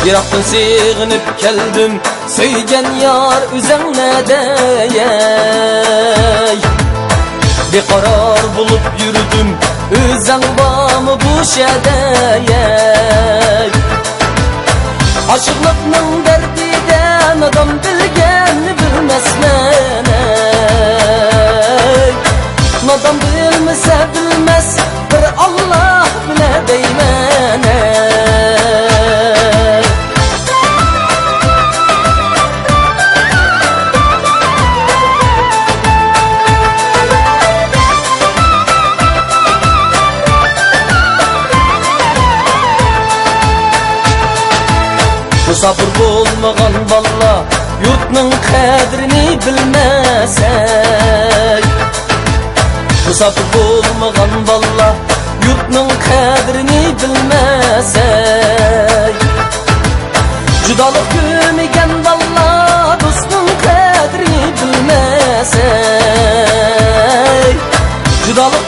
Yiraktan sığınıp keldim, söygen yar üzerine deyey. Bir karar bulup yürüdüm, üzen bağımı bu şedeyey. Aşıklıkның derdiden adam bilgenini bilmez meney. Nadam bilmese bilmez, bir Allah bile deymeney. Musafir bolmagan balla yurtның kadrini bilmesey. Musafir bolmagan balla yurtның kadrini bilmesey. Judalık görmegen balla dostның kadrini bilmesey. Judalık